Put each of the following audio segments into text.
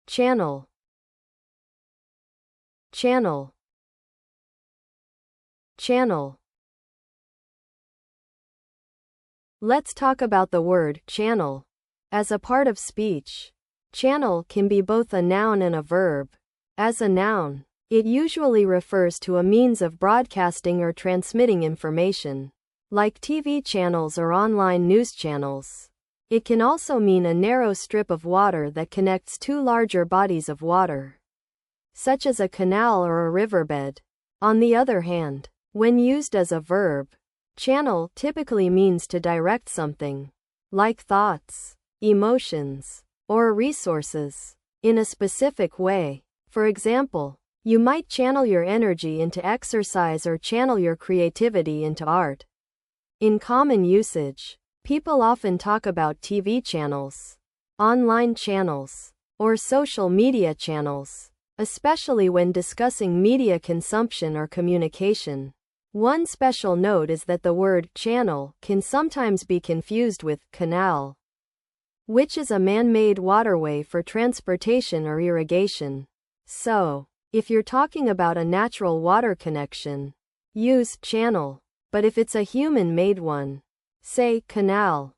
channel, channel, channel. Let's talk about the word channel. As a part of speech, channel can be both a noun and a verb. As a noun, it usually refers to a means of broadcasting or transmitting information, like TV channels or online news channels. It can also mean a narrow strip of water that connects two larger bodies of water, such as a canal or a riverbed. On the other hand, when used as a verb, channel typically means to direct something, like thoughts, emotions, or resources, in a specific way. For example, you might channel your energy into exercise or channel your creativity into art. In common usage, people often talk about TV channels, online channels, or social media channels, especially when discussing media consumption or communication. One special note is that the word channel can sometimes be confused with canal, which is a man-made waterway for transportation or irrigation. So, if you're talking about a natural water connection, use channel, but if it's a human-made one, say canal.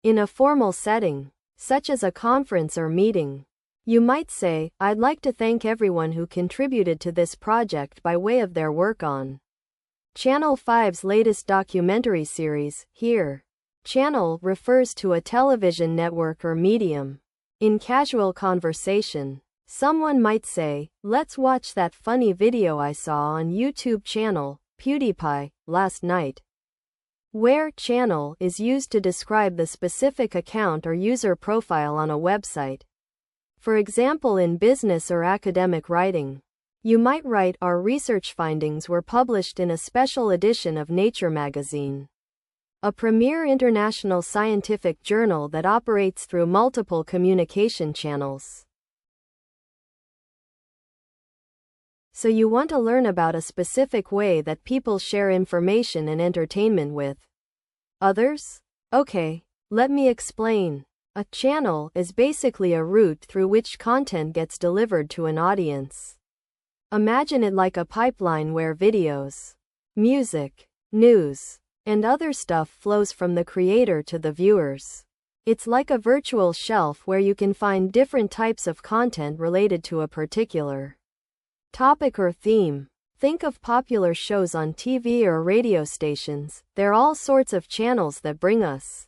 In a formal setting, such as a conference or meeting, you might say, "I'd like to thank everyone who contributed to this project by way of their work on Channel 5's latest documentary series." Here, channel refers to a television network or medium. In casual conversation, someone might say, "Let's watch that funny video I saw on YouTube channel, PewDiePie, last night." Where channel is used to describe the specific account or user profile on a website. For example, in business or academic writing, you might write, "Our research findings were published in a special edition of Nature magazine, a premier international scientific journal that operates through multiple communication channels." So you want to learn about a specific way that people share information and entertainment with others? Okay, let me explain. A channel is basically a route through which content gets delivered to an audience. Imagine it like a pipeline where videos, music, news, and other stuff flows from the creator to the viewers. It's like a virtual shelf where you can find different types of content related to a particular topic or theme. Think of popular shows on TV or radio stations. There are all sorts of channels that bring us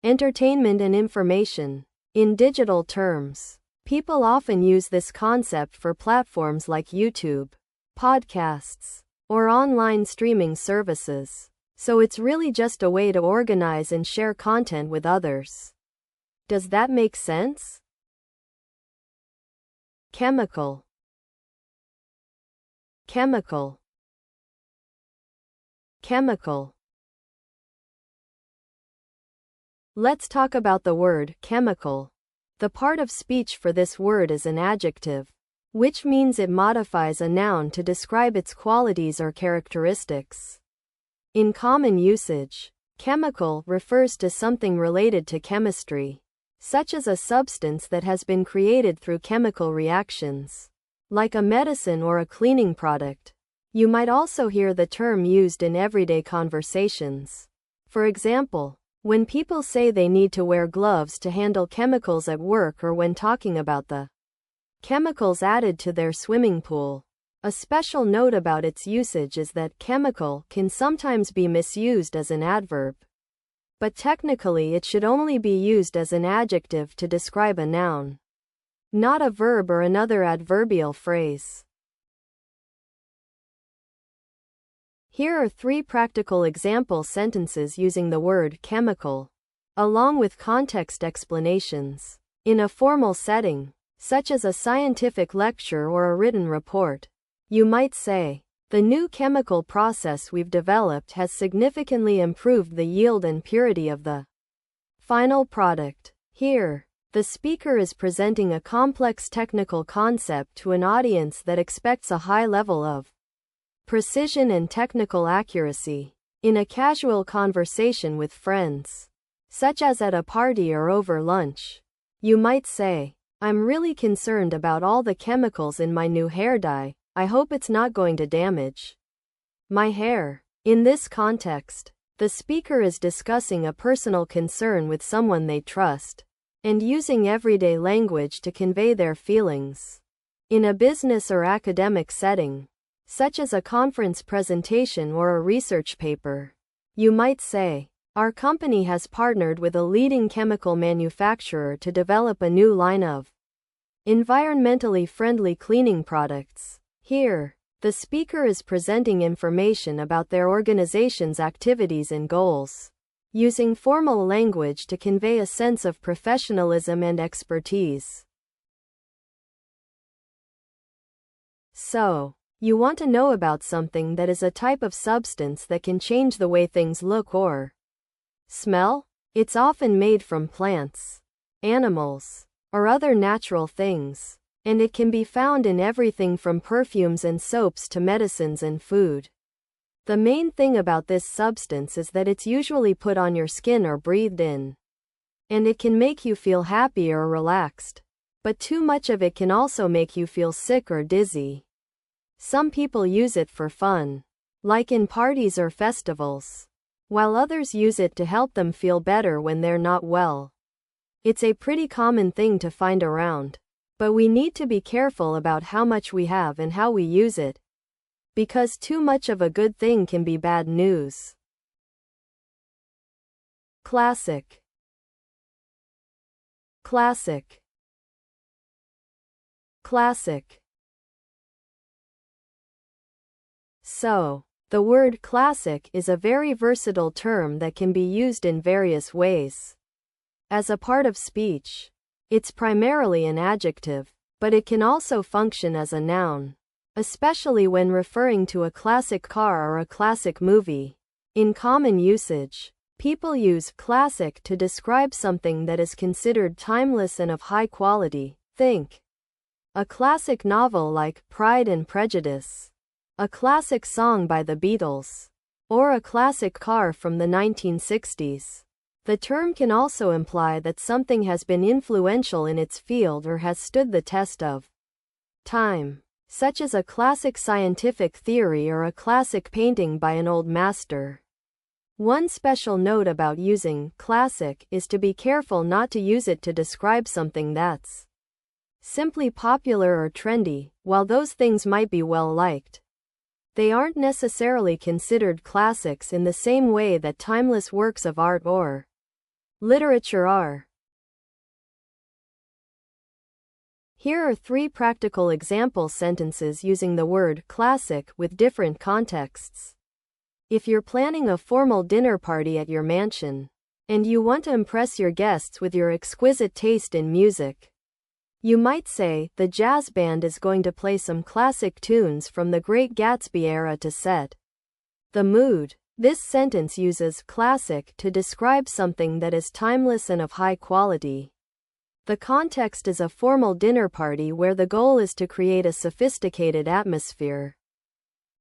entertainment and information. In digital terms, people often use this concept for platforms like YouTube, podcasts, or online streaming services. So it's really just a way to organize and share content with others. Does that make sense? Chemical, chemical, chemical. Let's talk about the word chemical. The part of speech for this word is an adjective, which means it modifies a noun to describe its qualities or characteristics. In common usage, chemical refers to something related to chemistry, such as a substance that has been created through chemical reactions, like a medicine or a cleaning product. You might also hear the term used in everyday conversations. For example, when people say they need to wear gloves to handle chemicals at work, or when talking about the chemicals added to their swimming pool. A special note about its usage is that chemical can sometimes be misused as an adverb. But technically it should only be used as an adjective to describe a noun, not a verb or another adverbial phrase. Here are 3 practical example sentences using the word chemical, along with context explanations. In a formal setting, such as a scientific lecture or a written report, you might say, "The new chemical process we've developed has significantly improved the yield and purity of the final product." Here, the speaker is presenting a complex technical concept to an audience that expects a high level of precision and technical accuracy. In a casual conversation with friends, such as at a party or over lunch. You might say, "I'm really concerned about all the chemicals in my new hair dye. I hope it's not going to damage my hair." In this context, the speaker is discussing a personal concern with someone they trust, and using everyday language to convey their feelings. In a business or academic setting, such as a conference presentation or a research paper, you might say, "Our company has partnered with a leading chemical manufacturer to develop a new line of environmentally friendly cleaning products." Here, the speaker is presenting information about their organization's activities and goals, using formal language to convey a sense of professionalism and expertise. So, you want to know about something that is a type of substance that can change the way things look or smell? It's often made from plants, animals, or other natural things, and it can be found in everything from perfumes and soaps to medicines and food. The main thing about this substance is that it's usually put on your skin or breathed in, and it can make you feel happy or relaxed. But too much of it can also make you feel sick or dizzy. Some people use it for fun, like in parties or festivals, while others use it to help them feel better when they're not well. It's a pretty common thing to find around, but we need to be careful about how much we have and how we use it, because too much of a good thing can be bad news. Classic. Classic. Classic. So, the word classic is a very versatile term that can be used in various ways. As a part of speech, it's primarily an adjective, but it can also function as a noun, especially when referring to a classic car or a classic movie. In common usage, people use classic to describe something that is considered timeless and of high quality. Think a classic novel like Pride and Prejudice, a classic song by the Beatles, or a classic car from the 1960s. The term can also imply that something has been influential in its field or has stood the test of time, such as a classic scientific theory or a classic painting by an old master. One special note about using classic is to be careful not to use it to describe something that's simply popular or trendy. While those things might be well liked, they aren't necessarily considered classics in the same way that timeless works of art or literature are. Here are 3 practical example sentences using the word classic with different contexts. If you're planning a formal dinner party at your mansion, and you want to impress your guests with your exquisite taste in music, you might say, "The jazz band is going to play some classic tunes from the Great Gatsby era to set the mood." This sentence uses classic to describe something that is timeless and of high quality. The context is a formal dinner party where the goal is to create a sophisticated atmosphere.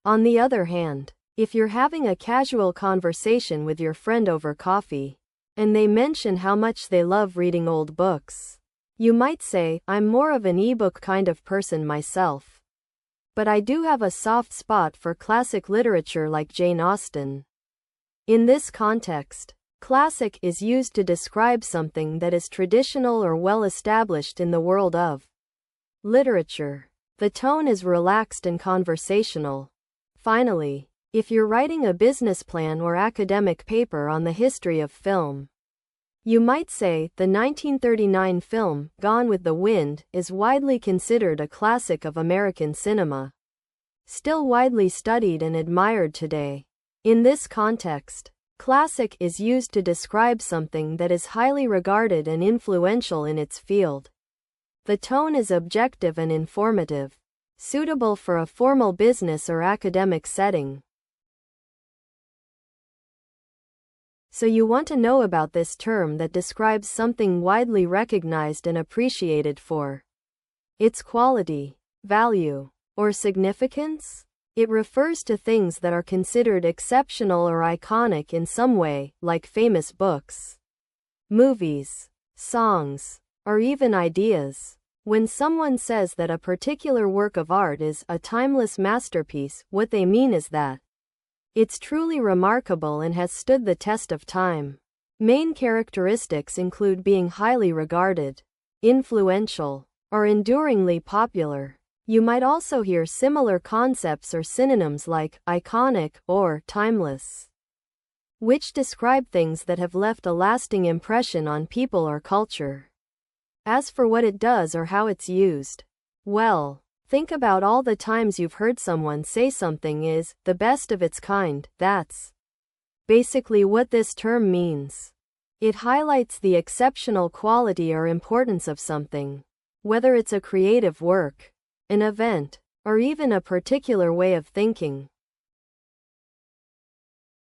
On the other hand, if you're having a casual conversation with your friend over coffee, and they mention how much they love reading old books, you might say, "I'm more of an ebook kind of person myself, but I do have a soft spot for classic literature like Jane Austen." In this context, classic is used to describe something that is traditional or well established in the world of literature. The tone is relaxed and conversational. Finally, if you're writing a business plan or academic paper on the history of film, you might say, "The 1939 film, Gone with the Wind, is widely considered a classic of American cinema, still widely studied and admired today." In this context, classic is used to describe something that is highly regarded and influential in its field. The tone is objective and informative, suitable for a formal business or academic setting. So you want to know about this term that describes something widely recognized and appreciated for its quality, value, or significance? It refers to things that are considered exceptional or iconic in some way, like famous books, movies, songs, or even ideas. When someone says that a particular work of art is a timeless masterpiece, what they mean is that it's truly remarkable and has stood the test of time. Main characteristics include being highly regarded, influential, or enduringly popular. You might also hear similar concepts or synonyms like iconic or timeless, which describe things that have left a lasting impression on people or culture. As for what it does or how it's used, well, think about all the times you've heard someone say something is the best of its kind. That's basically what this term means. It highlights the exceptional quality or importance of something, whether it's a creative work, an event, or even a particular way of thinking.